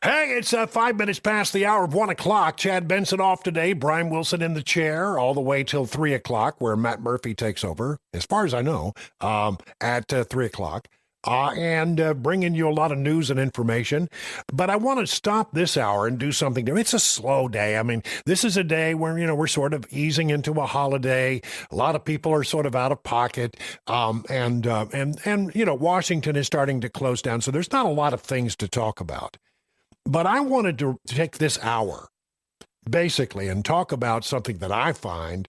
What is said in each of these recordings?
Hey, it's 5 minutes past the hour of 1 o'clock. Chad Benson off today. Brian Wilson in the chair all the way till 3 o'clock, where Matt Murphy takes over, as far as I know, at 3 o'clock. And bringing you a lot of news and information. But I want to stop this hour and do something different. It's a slow day. I mean, this is a day where, we're sort of easing into a holiday. A lot of people are sort of out of pocket. And Washington is starting to close down. So there's not a lot of things to talk about. But I wanted to take this hour, basically, and talk about something that I find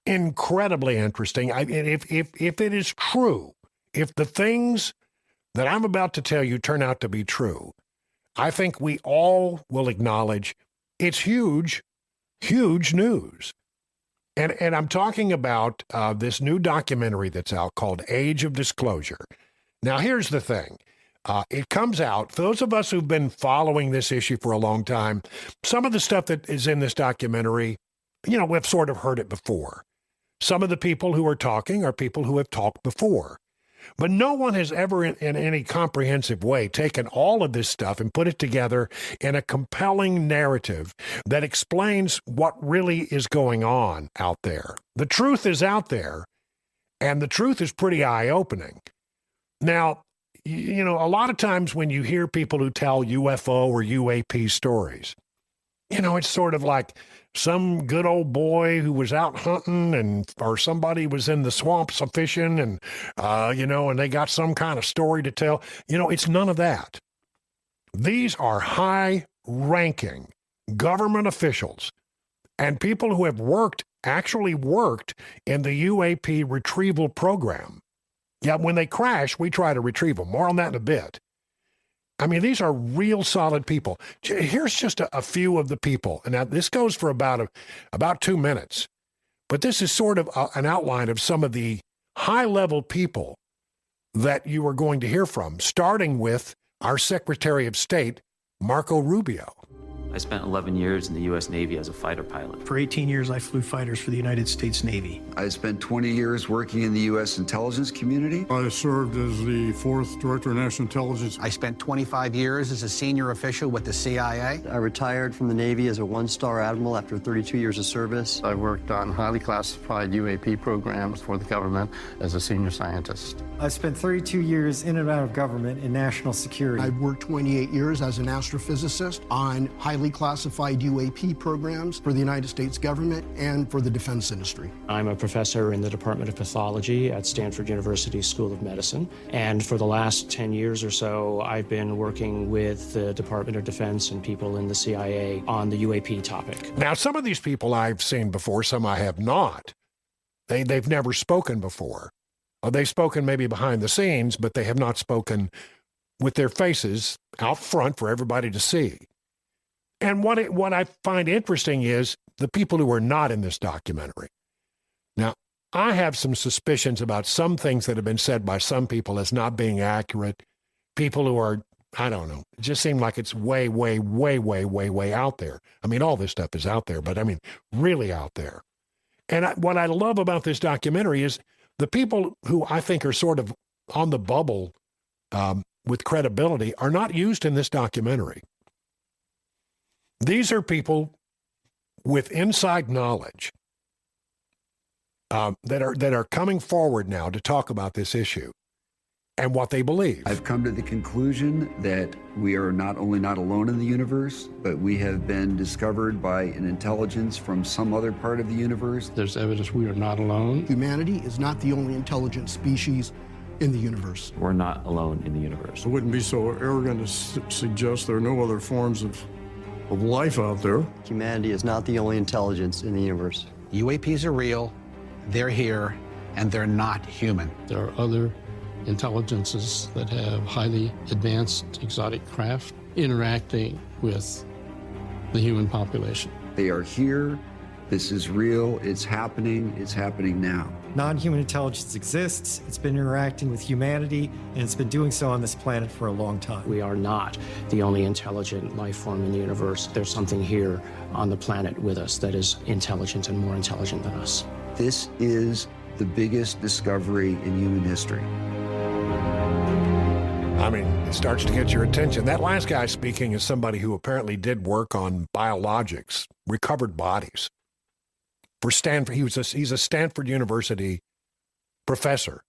incredibly interesting. If it is true, if the things that I'm about to tell you turn out to be true, I think we all will acknowledge it's huge, huge news. And I'm talking about this new documentary that's out called Age of Disclosure. Now, here's the thing. It comes out, for those of us who've been following this issue for a long time, some of the stuff that is in this documentary, we've sort of heard it before. Some of the people who are talking are people who have talked before. But no one has ever in any comprehensive way taken all of this stuff and put it together in a compelling narrative that explains what really is going on out there. The truth is out there, and the truth is pretty eye-opening. Now, a lot of times when you hear people who tell UFO or UAP stories, it's sort of like some good old boy who was out hunting or somebody was in the swamps fishing and they got some kind of story to tell. It's none of that. These are high-ranking government officials and people who have actually worked in the UAP retrieval program. Yeah, when they crash, we try to retrieve them. More on that in a bit. I mean, these are real solid people. Here's just a few of the people. And now this goes for about 2 minutes. But this is sort of an outline of some of the high-level people that you are going to hear from, starting with our Secretary of State, Marco Rubio. I spent 11 years in the U.S. Navy as a fighter pilot. For 18 years, I flew fighters for the United States Navy. I spent 20 years working in the U.S. intelligence community. I served as the 4th Director of National Intelligence. I spent 25 years as a senior official with the CIA. I retired from the Navy as a 1-star admiral after 32 years of service. I worked on highly classified UAP programs for the government as a senior scientist. I spent 32 years in and out of government in national security. I've worked 28 years as an astrophysicist on highly classified UAP programs for the United States government and for the defense industry. I'm a professor in the Department of Pathology at Stanford University School of Medicine. And for the last 10 years or so, I've been working with the Department of Defense and people in the CIA on the UAP topic. Now, some of these people I've seen before, some I have not. They've never spoken before. Or they've spoken maybe behind the scenes, but they have not spoken with their faces out front for everybody to see. And what I find interesting is the people who are not in this documentary. Now, I have some suspicions about some things that have been said by some people as not being accurate. People who are, I don't know, it just seem like it's way, way, way, way, way, way out there. I mean, all this stuff is out there, but I mean, really out there. And what I love about this documentary is the people who I think are sort of on the bubble with credibility are not used in this documentary. These are people with inside knowledge that are coming forward now to talk about this issue and what they believe. I've come to the conclusion that we are not only not alone in the universe, but we have been discovered by an intelligence from some other part of the universe. There's evidence we are not alone. Humanity is not the only intelligent species in the universe. We're not alone in the universe. I wouldn't be so arrogant to suggest there are no other forms of life out there. Humanity is not the only intelligence in the universe. UAPs are real, they're here, and they're not human. There are other intelligences that have highly advanced exotic craft interacting with the human population. They are here. This is real. It's happening now. Non-human intelligence exists. It's been interacting with humanity, and it's been doing so on this planet for a long time. We are not the only intelligent life form in the universe. There's something here on the planet with us that is intelligent and more intelligent than us. This is the biggest discovery in human history. I mean, it starts to get your attention. That last guy speaking is somebody who apparently did work on biologics, recovered bodies for Stanford. He's a Stanford University professor.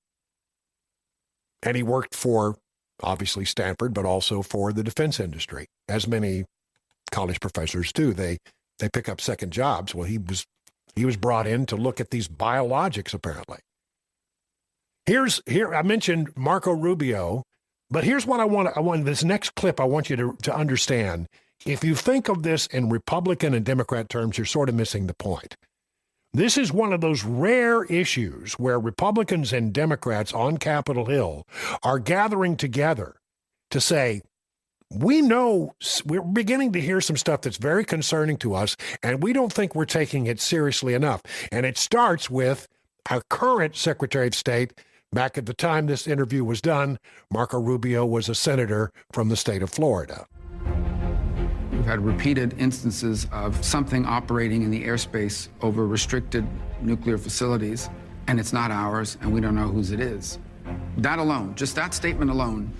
And he worked for, obviously, Stanford, but also for the defense industry, as many college professors do. They pick up second jobs. Well, he was brought in to look at these biologics, apparently. Here I mentioned Marco Rubio, but here's what I want this next clip I want you to understand. If you think of this in Republican and Democrat terms, you're sort of missing the point. This is one of those rare issues where Republicans and Democrats on Capitol Hill are gathering together to say, we know we're beginning to hear some stuff that's very concerning to us, and we don't think we're taking it seriously enough. And it starts with our current Secretary of State. Back at the time this interview was done, Marco Rubio was a senator from the state of Florida. We've had repeated instances of something operating in the airspace over restricted nuclear facilities, and it's not ours, and we don't know whose it is. That alone, just that statement alone,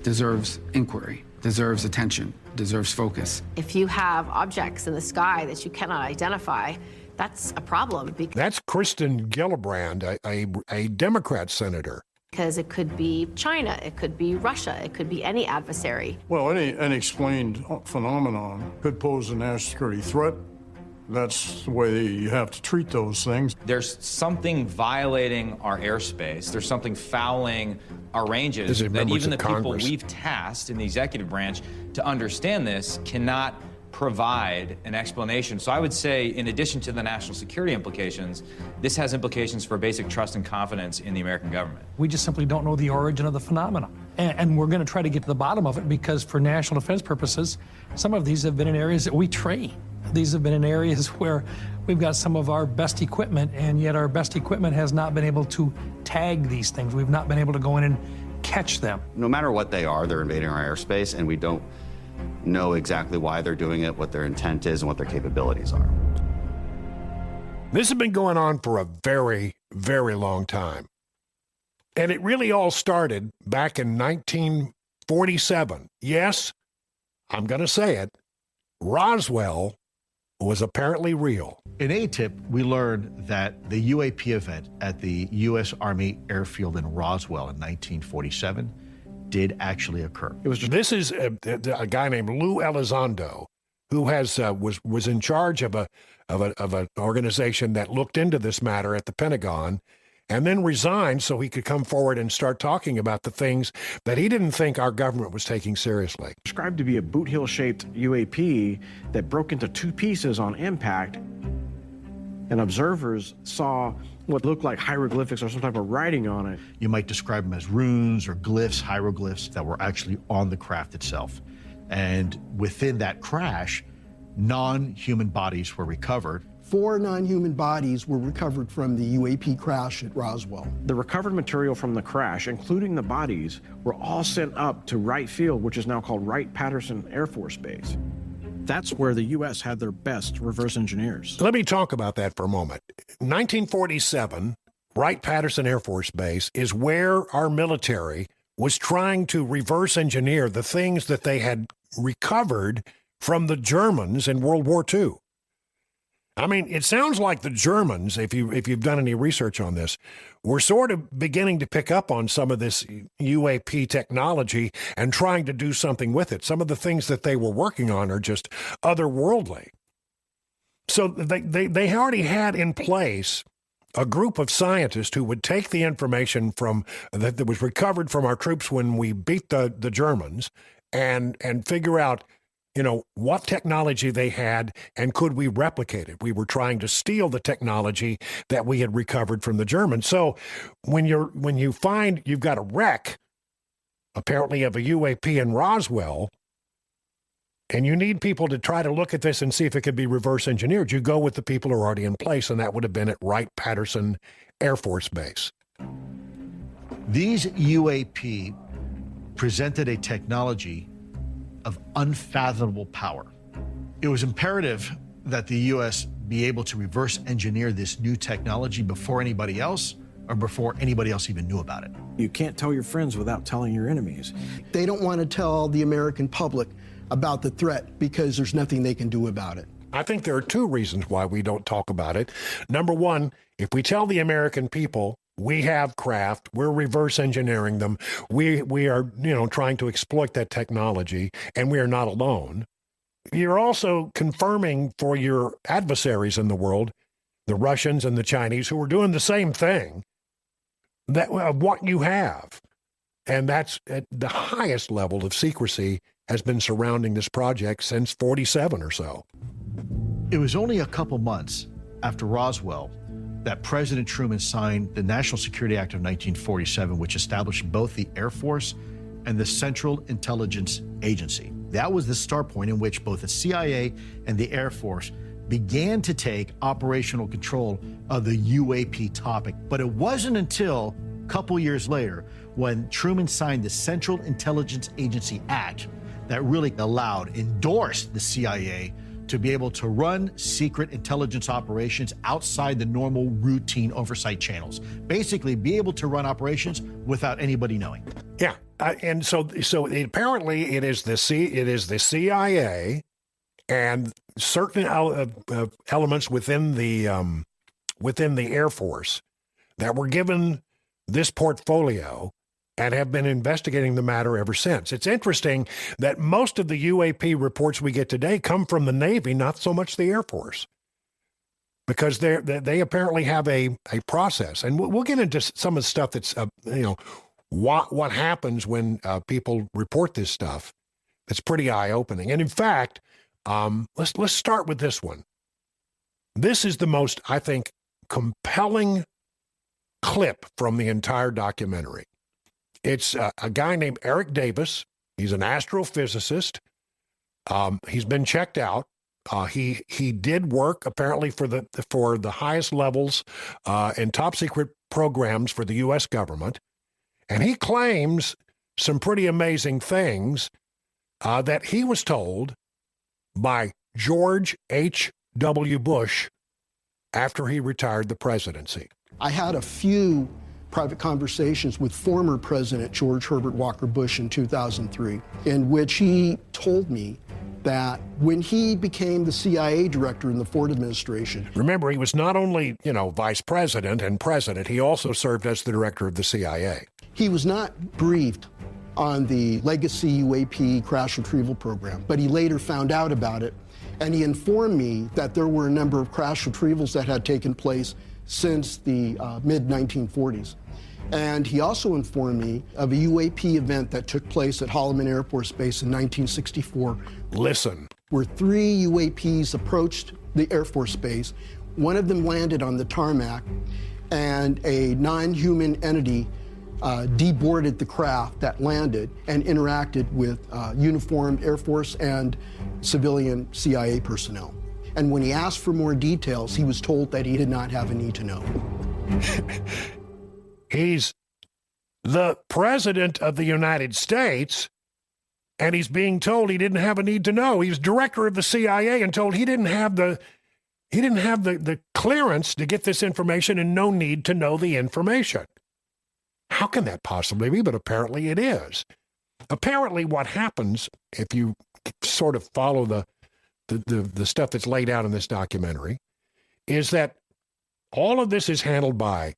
deserves inquiry, deserves attention, deserves focus. If you have objects in the sky that you cannot identify, that's a problem. That's Kristen Gillibrand, a Democrat senator. Because it could be China, it could be Russia, it could be any adversary. Well, any unexplained phenomenon could pose a national security threat. That's the way you have to treat those things. There's something violating our airspace. There's something fouling our ranges that even the people we've tasked in the executive branch to understand this cannot provide an explanation. So I would say, in addition to the national security implications, this has implications for basic trust and confidence in the American government. We just simply don't know the origin of the phenomenon. And we're going to try to get to the bottom of it, because for national defense purposes, some of these have been in areas that we train. These have been in areas where we've got some of our best equipment, and yet our best equipment has not been able to tag these things. We've not been able to go in and catch them. No matter what they are, they're invading our airspace, and we don't know exactly why they're doing it, what their intent is, and what their capabilities are. This has been going on for a very, very long time. And it really all started back in 1947. Yes, I'm going to say it. Roswell was apparently real. In ATIP, we learned that the UAP event at the U.S. Army Airfield in Roswell in 1947 did actually occur. This is a guy named Lou Elizondo, who was in charge of an organization that looked into this matter at the Pentagon, and then resigned so he could come forward and start talking about the things that he didn't think our government was taking seriously. Described to be a boot heel-shaped UAP that broke into two pieces on impact, and observers saw what looked like hieroglyphics or some type of writing on it. You might describe them as runes or glyphs, hieroglyphs that were actually on the craft itself. And within that crash, non-human bodies were recovered. 4 non-human bodies were recovered from the UAP crash at Roswell. The recovered material from the crash, including the bodies, were all sent up to Wright Field, which is now called Wright-Patterson Air Force Base. That's where the U.S. had their best reverse engineers. Let me talk about that for a moment. 1947, Wright-Patterson Air Force Base is where our military was trying to reverse engineer the things that they had recovered from the Germans in World War II. I mean, it sounds like the Germans, if you've done any research on this, were sort of beginning to pick up on some of this UAP technology and trying to do something with it. Some of the things that they were working on are just otherworldly. So they already had in place a group of scientists who would take the information from that was recovered from our troops when we beat the Germans and figure out, you know, what technology they had and could we replicate it. We were trying to steal the technology that we had recovered from the Germans. So when you find you've got a wreck, apparently of a UAP in Roswell, and you need people to try to look at this and see if it could be reverse engineered, you go with the people who are already in place, and that would have been at Wright-Patterson Air Force Base. These UAP presented a technology of unfathomable power. It was imperative that the U.S. be able to reverse engineer this new technology before anybody else, or before anybody else even knew about it. You can't tell your friends without telling your enemies. They don't want to tell the American public about the threat because there's nothing they can do about it. I think there are two reasons why we don't talk about it. Number one, if we tell the American people we have craft, we're reverse engineering them, we are, trying to exploit that technology, and we are not alone, you're also confirming for your adversaries in the world, the Russians and the Chinese, who are doing the same thing, that of what you have. And that's at the highest level of secrecy has been surrounding this project since 47 or so. It was only a couple months after Roswell that President Truman signed the National Security Act of 1947, which established both the Air Force and the Central Intelligence Agency. That was the start point in which both the CIA and the Air Force began to take operational control of the UAP topic. But it wasn't until a couple years later when Truman signed the Central Intelligence Agency Act that really endorsed the CIA to be able to run secret intelligence operations outside the normal routine oversight channels. Basically, be able to run operations without anybody knowing. Yeah, and so apparently it is the CIA and certain elements within the Air Force that were given this portfolio and have been investigating the matter ever since. It's interesting that most of the UAP reports we get today come from the Navy, not so much the Air Force, because they apparently have a process. And we'll get into some of the stuff that's, what happens when people report this stuff. It's pretty eye-opening. And in fact, let's start with this one. This is the most, I think, compelling clip from the entire documentary. It's a guy named Eric Davis. He's an astrophysicist. He's been checked out. He did work apparently for the highest levels and top secret programs for the U.S. government, and he claims some pretty amazing things that he was told by George H.W. Bush after he retired the presidency. I had a few private conversations with former President George Herbert Walker Bush in 2003, in which he told me that when he became the CIA director in the Ford administration. Remember, he was not only, vice president and president, he also served as the director of the CIA. He was not briefed on the legacy UAP crash retrieval program, but he later found out about it, and he informed me that there were a number of crash retrievals that had taken place since the mid-1940s. And he also informed me of a UAP event that took place at Holloman Air Force Base in 1964. Listen. Where 3 UAPs approached the Air Force Base. One of them landed on the tarmac, and a non-human entity deboarded the craft that landed and interacted with uniformed Air Force and civilian CIA personnel. And when he asked for more details, he was told that he did not have a need to know. He's the president of the United States, and he's being told he didn't have a need to know. He's director of the CIA and told he didn't have the clearance to get this information and no need to know the information. How can that possibly be? But apparently it is. Apparently what happens, if you sort of follow the stuff that's laid out in this documentary, is that all of this is handled by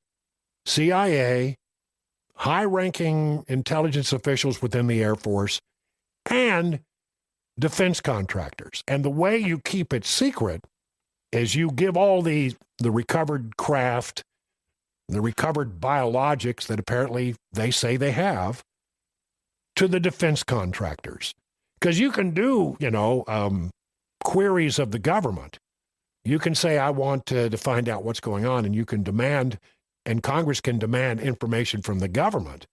CIA, high-ranking intelligence officials within the Air Force, and defense contractors. And the way you keep it secret is you give all the recovered craft, the recovered biologics that apparently they say they have, to the defense contractors. Because you can do, queries of the government. You can say, I want to find out what's going on, and you can demand, and Congress can demand information from the government.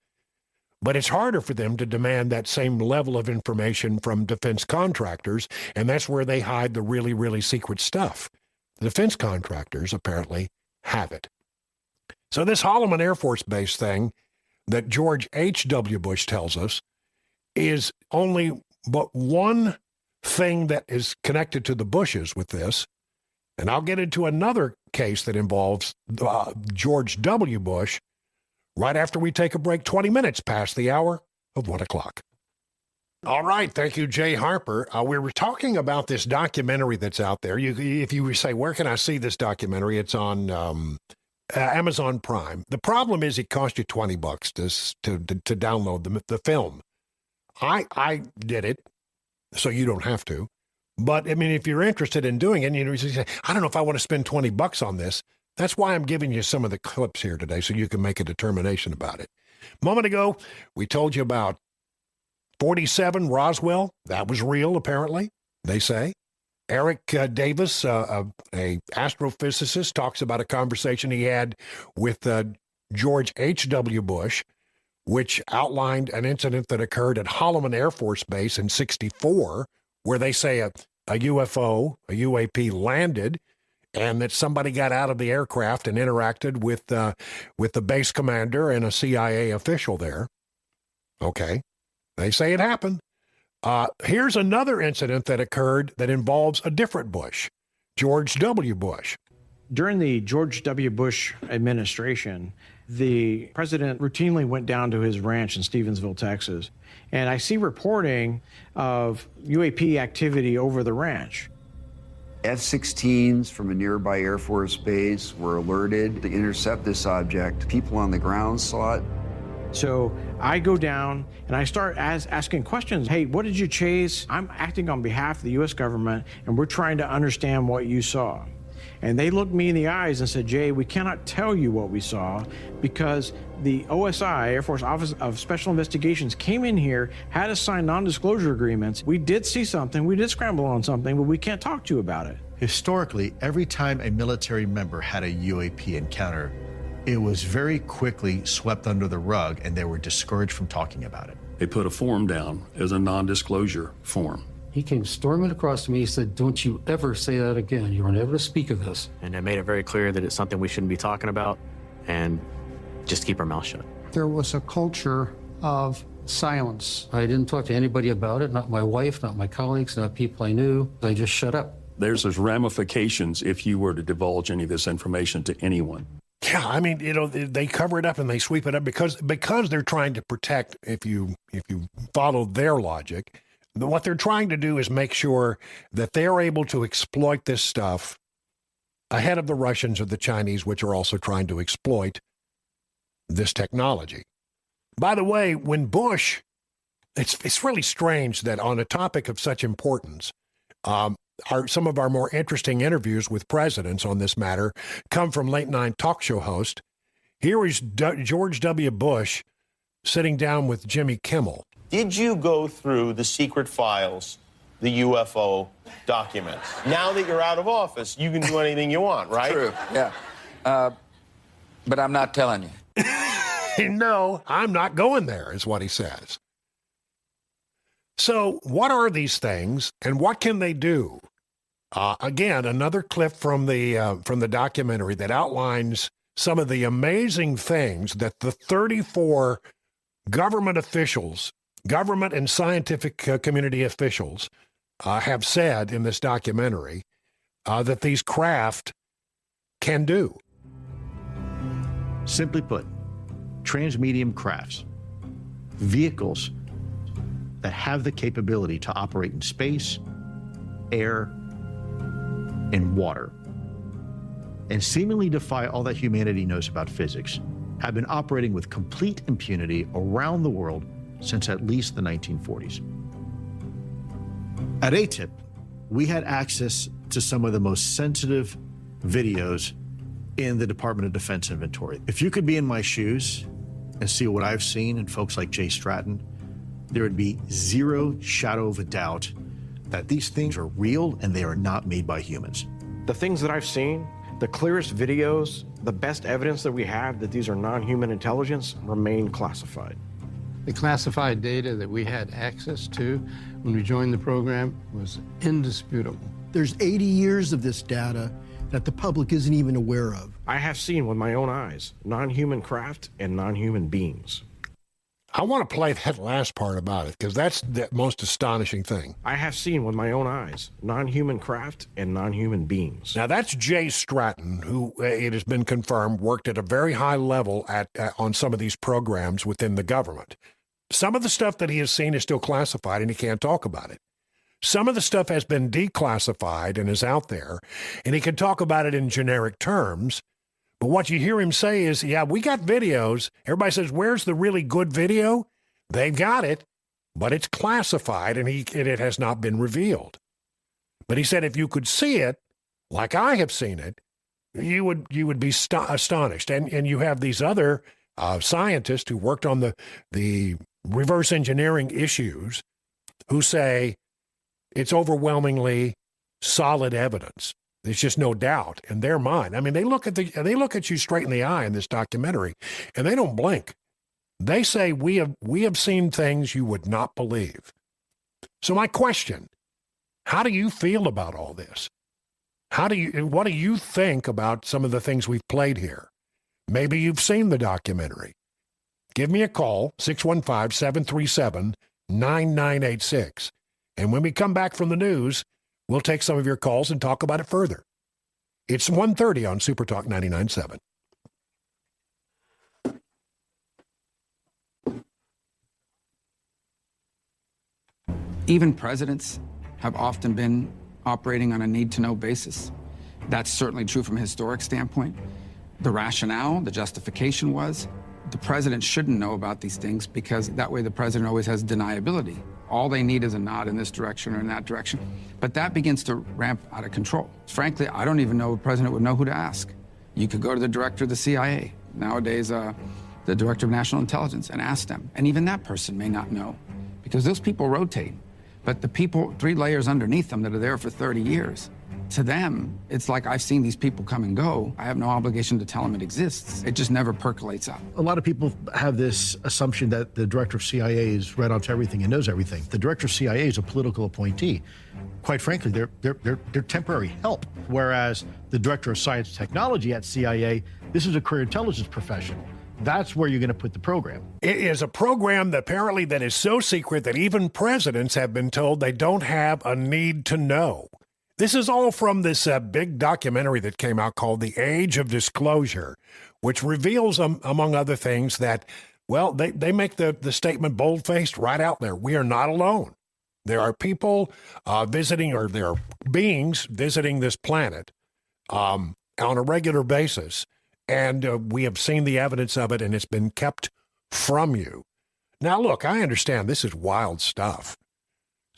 But it's harder for them to demand that same level of information from defense contractors, and that's where they hide the really, really secret stuff. The defense contractors apparently have it. So this Holloman Air Force Base thing that George H.W. Bush tells us is only but one thing that is connected to the Bushes with this. And I'll get into another case that involves George W. Bush right after we take a break, 20 minutes past the hour of 1 o'clock. All right. Thank you, Jay Harper. We were talking about this documentary that's out there. If you say, where can I see this documentary? It's on Amazon Prime. The problem is it cost you $20 to download the film. I did it, so you don't have to. But, I mean, if you're interested in doing it, you say, I don't know if I want to spend $20 on this. That's why I'm giving you some of the clips here today so you can make a determination about it. A moment ago, we told you about 47 Roswell. That was real, apparently, they say. Eric Davis, a astrophysicist, talks about a conversation he had with George H.W. Bush, which outlined an incident that occurred at Holloman Air Force Base in '64, where they say a UFO, a UAP landed, and that somebody got out of the aircraft and interacted with the base commander and a CIA official there. Okay. They say it happened. Here's another incident that occurred that involves a different Bush, George W. Bush. During the George W. Bush administration, the president routinely went down to his ranch in Stevensville, Texas, and I see reporting of UAP activity over the ranch. F-16s from a nearby Air Force base were alerted to intercept this object. People on the ground saw it. So I go down and I start asking questions. Hey, what did you chase? I'm acting on behalf of the U.S. government, and we're trying to understand what you saw. And they looked me in the eyes and said, Jay, we cannot tell you what we saw because the OSI, Air Force Office of Special Investigations, came in here, had us sign non-disclosure agreements. We did see something, we did scramble on something, but we can't talk to you about it. Historically, every time a military member had a UAP encounter, it was very quickly swept under the rug and they were discouraged from talking about it. They put a form down as a non-disclosure form. He came storming across to me. He said, don't you ever say that again. You are never to speak of this. And I made it very clear that it's something we shouldn't be talking about and just keep our mouth shut. There was a culture of silence. I didn't talk to anybody about it, not my wife, not my colleagues, not people I knew. I just shut up. There's ramifications if you were to divulge any of this information to anyone. Yeah, I mean, they cover it up and they sweep it up because they're trying to protect, if you follow their logic, what they're trying to do is make sure that they're able to exploit this stuff ahead of the Russians or the Chinese, which are also trying to exploit this technology. By the way, when Bush, it's really strange that on a topic of such importance, some of our more interesting interviews with presidents on this matter come from late-night talk show host. Here is George W. Bush sitting down with Jimmy Kimmel. Did you go through the secret files, the UFO documents? Now that you're out of office, you can do anything you want, right? True, yeah. But I'm not telling you. No, I'm not going there, is what he says. So what are these things and what can they do? Again, another clip from the documentary that outlines some of the amazing things that the 34 government officials, government and scientific community officials have said in this documentary that these craft can do. Simply put, transmedium crafts, vehicles that have the capability to operate in space, air, and water, and seemingly defy all that humanity knows about physics, have been operating with complete impunity around the world since at least the 1940s. At ATIP, we had access to some of the most sensitive videos in the Department of Defense inventory. If you could be in my shoes and see what I've seen in folks like Jay Stratton, there would be zero shadow of a doubt that these things are real and they are not made by humans. The things that I've seen, the clearest videos, the best evidence that we have that these are non-human intelligence remain classified. The classified data that we had access to when we joined the program was indisputable. There's 80 years of this data that the public isn't even aware of. I have seen with my own eyes non-human craft and non-human beings. I want to play that last part about it because that's the most astonishing thing. I have seen with my own eyes non-human craft and non-human beings. Now, that's Jay Stratton, who, it has been confirmed, worked at a very high level on some of these programs within the government. Some of the stuff that he has seen is still classified, and he can't talk about it. Some of the stuff has been declassified and is out there, and he can talk about it in generic terms. But what you hear him say is, yeah, we got videos. Everybody says, where's the really good video? They've got it, but it's classified, and it has not been revealed. But he said if you could see it, like I have seen it, you would be astonished. And you have these other scientists who worked on the reverse engineering issues who say it's overwhelmingly solid evidence. There's just no doubt in their mind. I mean, they look at you straight in the eye in this documentary, and they don't blink. They say we have seen things you would not believe. So my question, how do you feel about all this? What do you think about some of the things we've played here? Maybe you've seen the documentary. Give me a call, 615-737-9986. And when we come back from the news, we'll take some of your calls and talk about it further. It's 1:30 on Super Talk 99.7. Even presidents have often been operating on a need-to-know basis. That's certainly true from a historic standpoint. The rationale, the justification was, the president shouldn't know about these things because that way the president always has deniability. All they need is a nod in this direction or in that direction. But that begins to ramp out of control. Frankly, I don't even know if the president would know who to ask. You could go to the director of the CIA, nowadays the director of national intelligence, and ask them. And even that person may not know because those people rotate. But the people 3 layers underneath them that are there for 30 years, to them, it's like I've seen these people come and go. I have no obligation to tell them it exists. It just never percolates up. A lot of people have this assumption that the director of CIA is read onto everything and knows everything. The director of CIA is a political appointee. Quite frankly, they're temporary help. Whereas the director of science and technology at CIA, this is a career intelligence professional. That's where you're going to put the program. It is a program that apparently that is so secret that even presidents have been told they don't have a need to know. This is all from this big documentary that came out called The Age of Disclosure, which reveals, among other things, that, well, they make the statement bold-faced right out there. We are not alone. There are people visiting, or there are beings visiting this planet on a regular basis, and we have seen the evidence of it, and it's been kept from you. Now, look, I understand this is wild stuff.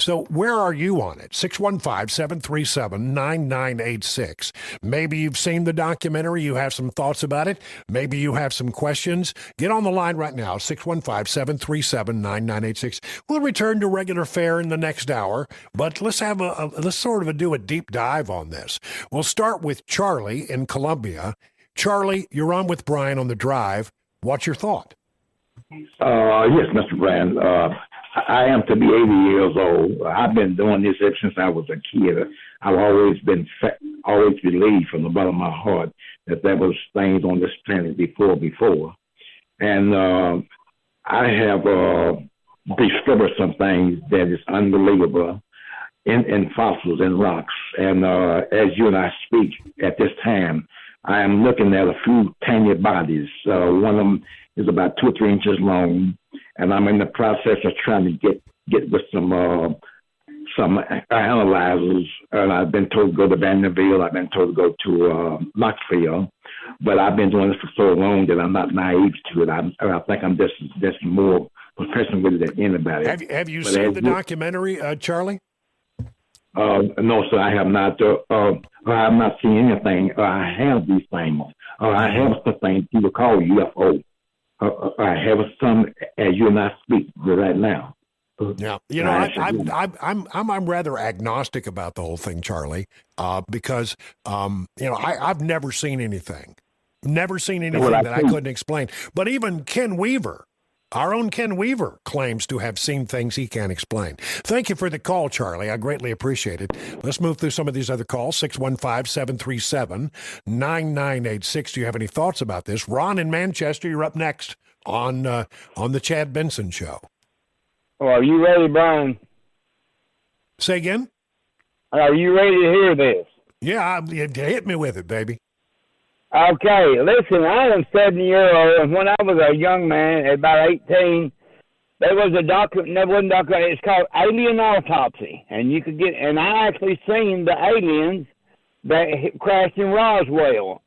So where are you on it? 615-737-9986. Maybe you've seen the documentary. You have some thoughts about it. Maybe you have some questions. Get on the line right now, 615-737-9986. We'll return to regular fare in the next hour, but let's have let's do a deep dive on this. We'll start with Charlie in Columbia. Charlie, you're on with Brian on the drive. What's your thought? Yes, Mr. Brand. I am to be 80 years old. I've been doing this ever since I was a kid. I've always believed from the bottom of my heart that there was things on this planet before. And I have discovered some things that is unbelievable in fossils and rocks. And as you and I speak at this time, I am looking at a few tiny bodies. One of them is about 2 or 3 inches long, and I'm in the process of trying to get with some analyzers. And I've been told to go to Vanderbilt. I've been told to go to Knoxville, but I've been doing this for so long that I'm not naive to it. I think I'm just more professional with it than anybody. Have you seen the documentary, Charlie? No, sir, I have not. I have not seen anything. I have these things. I have something people call UFO. I have some as you and I speak right now. Yeah, I'm rather agnostic about the whole thing, Charlie, because I've never seen anything that I couldn't explain. But even Ken Weaver, our own Ken Weaver, claims to have seen things he can't explain. Thank you for the call, Charlie. I greatly appreciate it. Let's move through some of these other calls. 615-737-9986. Do you have any thoughts about this? Ron in Manchester, you're up next on the Chad Benson Show. Well, are you ready, Brian? Say again? Are you ready to hear this? Yeah, hit me with it, baby. Okay, listen, I am 70-year-old, and when I was a young man, at about 18, there was a documentary, it's called Alien Autopsy, and you could get, and I actually seen the aliens that crashed in Roswell,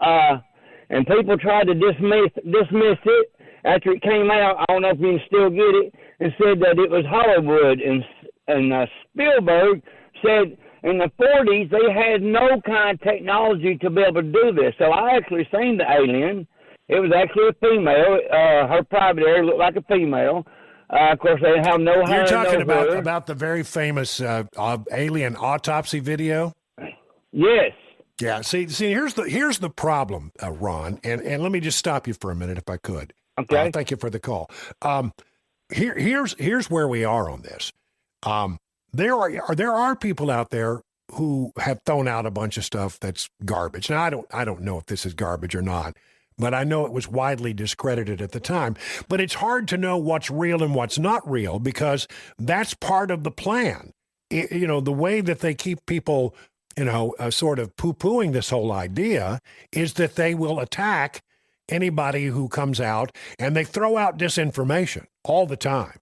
and people tried to dismiss it after it came out. I don't know if you can still get it, and said that it was Hollywood, and Spielberg said in the 40s they had no kind of technology to be able to do this. So I actually seen the alien. It was actually a female. Her private area looked like a female. Of course, they have no hair. You're talking about the very famous alien autopsy video? Yes. Yeah. See, here's the problem, Ron, and let me just stop you for a minute if I could. Okay. Thank you for the call. Here's where we are on this. There are people out there who have thrown out a bunch of stuff that's garbage. Now I don't know if this is garbage or not, but I know it was widely discredited at the time. But it's hard to know what's real and what's not real because that's part of the plan. The way that they keep people, sort of poo-pooing this whole idea is that they will attack anybody who comes out, and they throw out disinformation all the time.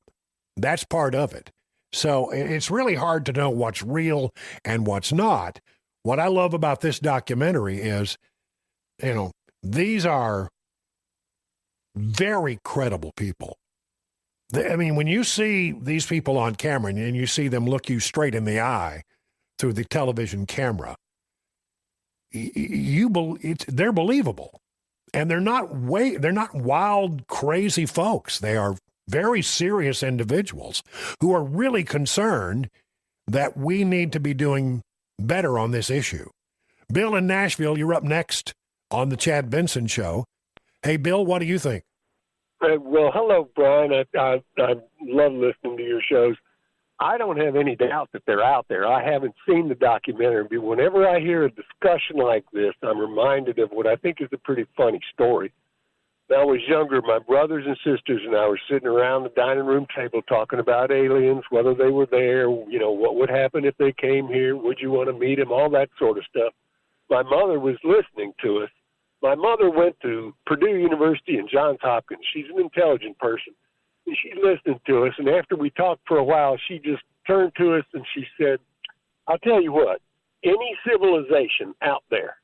That's part of it. So it's really hard to know what's real and what's not. What I love about this documentary is, these are very credible people. When you see these people on camera and you see them look you straight in the eye through the television camera, they're believable. And they're not wild, crazy folks. They are very serious individuals who are really concerned that we need to be doing better on this issue. Bill in Nashville, you're up next on the Chad Benson Show. Hey, Bill, what do you think? Well, hello, Brian. I love listening to your shows. I don't have any doubt that they're out there. I haven't seen the documentary, but whenever I hear a discussion like this, I'm reminded of what I think is a pretty funny story. When I was younger, my brothers and sisters and I were sitting around the dining room table talking about aliens, whether they were there, what would happen if they came here, would you want to meet them, all that sort of stuff. My mother was listening to us. My mother went to Purdue University and Johns Hopkins. She's an intelligent person. And she listened to us, and after we talked for a while, she just turned to us and she said, I'll tell you what, any civilization out there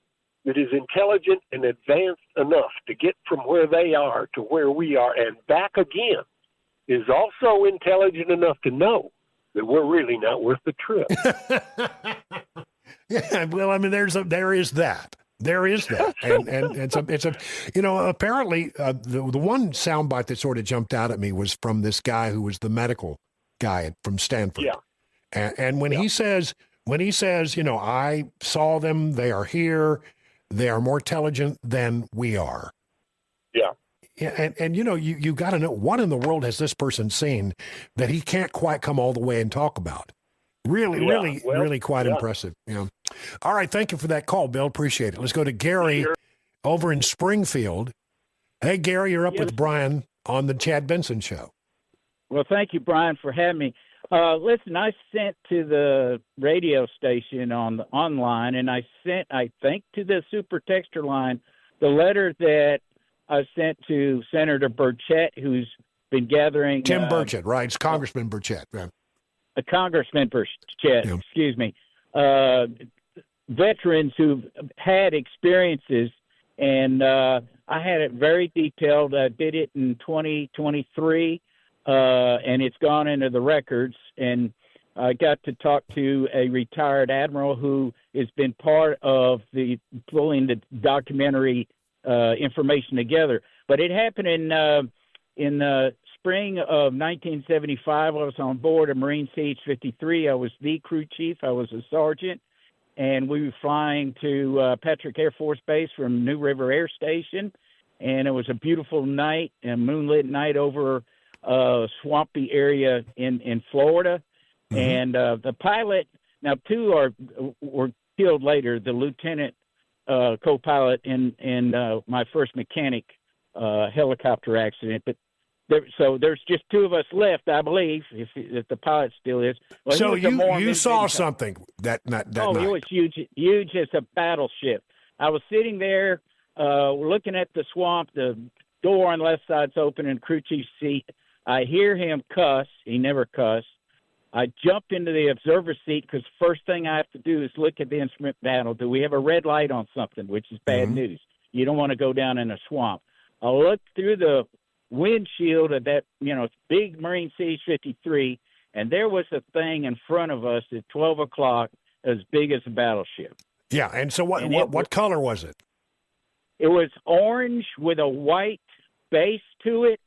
that is intelligent and advanced enough to get from where they are to where we are and back again is also intelligent enough to know that we're really not worth the trip. Yeah, well, there is that. There is that, and it's apparently the one soundbite that sort of jumped out at me was from this guy who was the medical guy from Stanford. Yeah. And when he says, I saw them, they are here, they are more intelligent than we are. Yeah. And you got to know, what in the world has this person seen that he can't quite come all the way and talk about? Really quite impressive. Yeah. All right. Thank you for that call, Bill. Appreciate it. Let's go to Gary over in Springfield. Hey, Gary, you're up with Brian on the Chad Benson Show. Well, thank you, Brian, for having me. Listen, I sent to the radio station online, and I sent, I think, to the super texter line, the letter that I sent to Senator Burchett, who's been gathering. Tim Burchett, right? It's Congressman Burchett. Right? Congressman Burchett, excuse me. Veterans who've had experiences, and I had it very detailed. I did it in 2023, and it's gone into the records. And I got to talk to a retired admiral who has been part of the pulling the documentary information together. But it happened in the spring of 1975. I was on board a Marine CH-53. I was the crew chief. I was a sergeant. And we were flying to Patrick Air Force Base from New River Air Station. And it was a beautiful night, a moonlit night over a swampy area in Florida. Mm-hmm. And the pilot, now two were killed later, the lieutenant co-pilot and my first mechanic helicopter accident. But So there's just two of us left, I believe, if the pilot still is. Well, so you saw something that night. It was huge as a battleship. I was sitting there looking at the swamp. The door on the left side's open in crew chief's seat. I hear him cuss. He never cussed. I jumped into the observer seat because first thing I have to do is look at the instrument panel. Do we have a red light on something, which is bad news. You don't want to go down in a swamp. I looked through the windshield of that, big Marine CH-53, and there was a thing in front of us at 12 o'clock as big as a battleship. Yeah, and so what color was it? It was orange with a white base to it,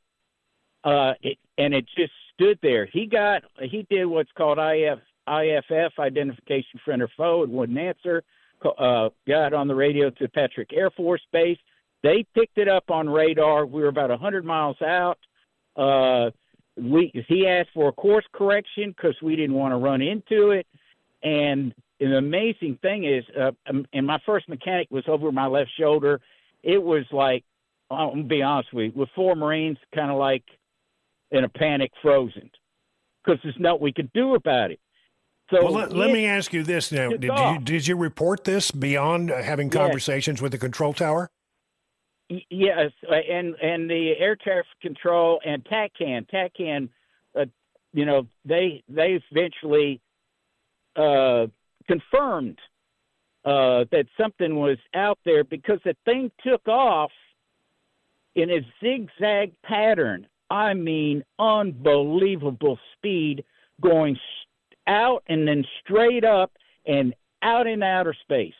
and it just stood there. He did what's called IFF, identification friend or foe. It wouldn't answer. Got on the radio to Patrick Air Force Base. They picked it up on radar. We were about 100 miles out. He asked for a course correction because we didn't want to run into it. And the amazing thing is, and my first mechanic was over my left shoulder. It was like, I'm going to be honest with you, with four Marines kind of like in a panic, frozen, because there's nothing we could do about it. So let me ask you this now. Did you report this beyond having conversations with the control tower? Yes, and the air traffic control and TACAN, they eventually confirmed that something was out there because the thing took off in a zigzag pattern. I mean, unbelievable speed, going out and then straight up and out in outer space.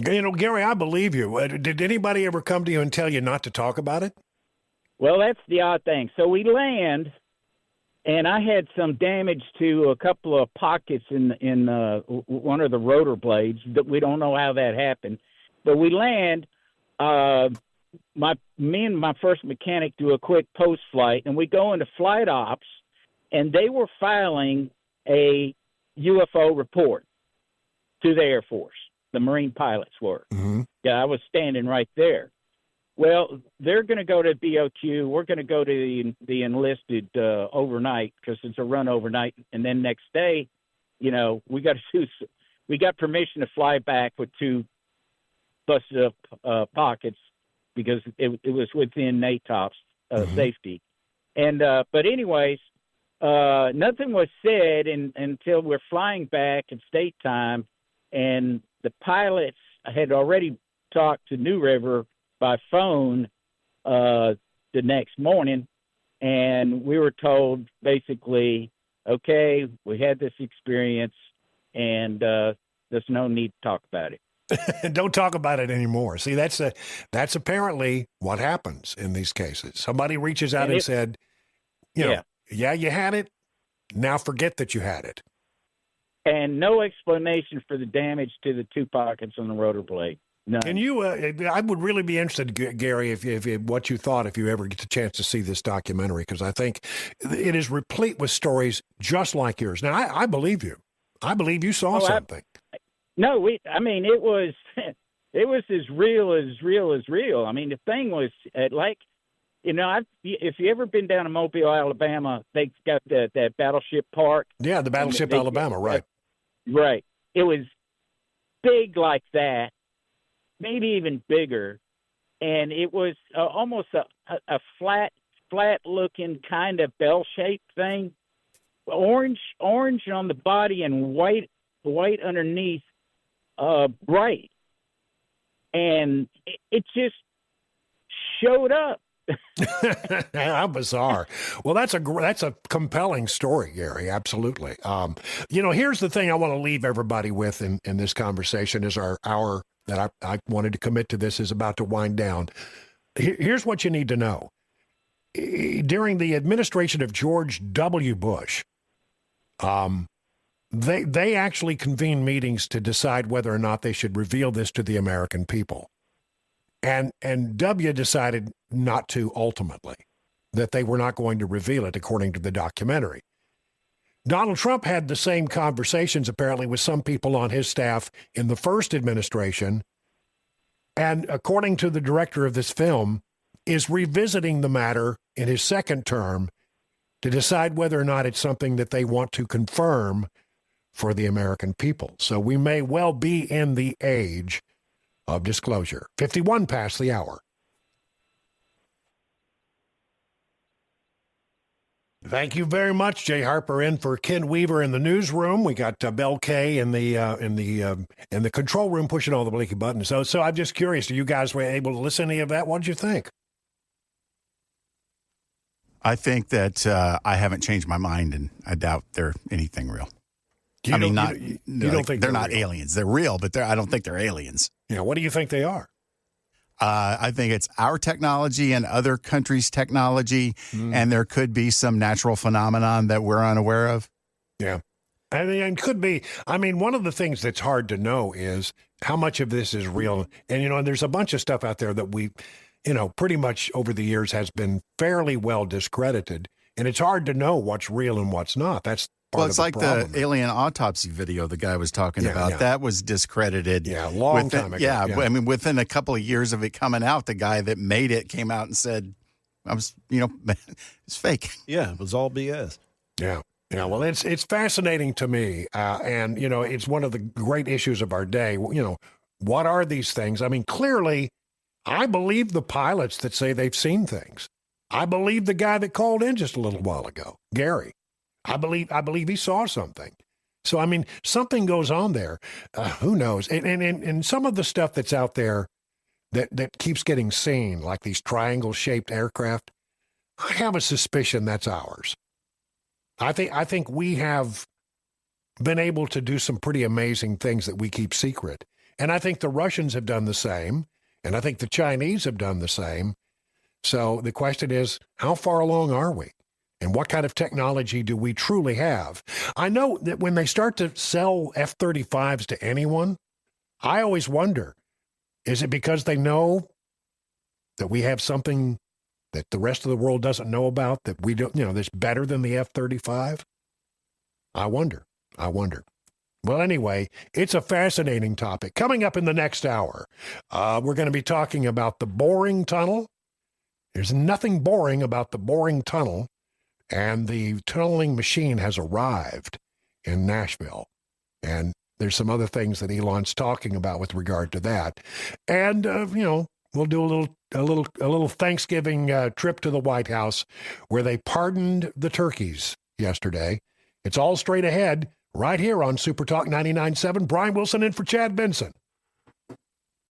Gary, I believe you. Did anybody ever come to you and tell you not to talk about it? Well, that's the odd thing. So we land, and I had some damage to a couple of pockets in one of the rotor blades. That we don't know how that happened. But we land. Me and my first mechanic do a quick post flight, and we go into flight ops, and they were filing a UFO report to the Air Force. The Marine pilots were. Mm-hmm. Yeah, I was standing right there. Well, they're going to go to BOQ. We're going to go to the enlisted overnight because it's a run overnight, and then next day, we got permission to fly back with two busted up pockets because it was within NATOP's safety. And but anyways, nothing was said until we're flying back at state time, and the pilots had already talked to New River by phone the next morning, and we were told basically, okay, we had this experience, and there's no need to talk about it. Don't talk about it anymore. See, that's apparently what happens in these cases. Somebody reaches out and said, yeah, you had it. Now forget that you had it. And no explanation for the damage to the two pockets on the rotor blade. None. Can you? I would really be interested, Gary, if what you thought if you ever get the chance to see this documentary, because I think it is replete with stories just like yours. Now, I believe you. I believe you saw something. It was as real as real. I mean, the thing was if you ever been down to Mobile, Alabama, they've got that battleship park. Yeah, the battleship Alabama, right. Right. It was big like that, maybe even bigger, and it was almost a flat-looking kind of bell-shaped thing, orange on the body and white underneath, bright, and it just showed up. How bizarre. Well, that's a compelling story, Gary. Absolutely. Here's the thing I want to leave everybody with in this conversation is our hour that I wanted to commit to this is about to wind down. Here's what you need to know. During the administration of George W. Bush, they actually convened meetings to decide whether or not they should reveal this to the American people. And W decided not to ultimately, that they were not going to reveal it according to the documentary. Donald Trump had the same conversations apparently with some people on his staff in the first administration, and according to the director of this film, is revisiting the matter in his second term to decide whether or not it's something that they want to confirm for the American people. So we may well be in the age of disclosure. 51 past the hour. Thank you very much, Jay Harper, in for Ken Weaver in the newsroom. We got Bell K in the control room pushing all the blinky buttons. So I'm just curious, you guys were able to listen to any of that? What did you think? I think that I haven't changed my mind, and I doubt they're anything real. You don't think they're not aliens? They're real, but I don't think they're aliens. Yeah, what do you think they are? I think it's our technology and other countries' technology, and there could be some natural phenomenon that we're unaware of. Yeah. I mean, it could be. I mean, one of the things that's hard to know is how much of this is real. And, and there's a bunch of stuff out there that we, pretty much over the years has been fairly well discredited. And it's hard to know what's real and what's not. That's part of the problem. Well, it's like the alien autopsy video the guy was talking about. Yeah. That was discredited. Yeah, long time ago. Yeah, I mean, within a couple of years of it coming out, the guy that made it came out and said, it's fake. Yeah, it was all BS. Yeah. Yeah, well, it's fascinating to me, and, it's one of the great issues of our day. What are these things? I mean, clearly, I believe the pilots that say they've seen things. I believe the guy that called in just a little while ago, Gary. I believe he saw something. So, I mean, something goes on there. Who knows? And some of the stuff that's out there that keeps getting seen, like these triangle-shaped aircraft, I have a suspicion that's ours. I think we have been able to do some pretty amazing things that we keep secret. And I think the Russians have done the same. And I think the Chinese have done the same. So the question is, how far along are we? And what kind of technology do we truly have? I know that when they start to sell F-35s to anyone, I always wonder, is it because they know that we have something that the rest of the world doesn't know about, that we don't, that's better than the F-35? I wonder. Well, anyway, it's a fascinating topic. Coming up in the next hour, we're going to be talking about the boring tunnel. There's nothing boring about the boring tunnel, and the tunneling machine has arrived in Nashville. And there's some other things that Elon's talking about with regard to that. And, we'll do a little Thanksgiving trip to the White House where they pardoned the turkeys yesterday. It's all straight ahead right here on Super Talk 99.7. Brian Wilson in for Chad Benson.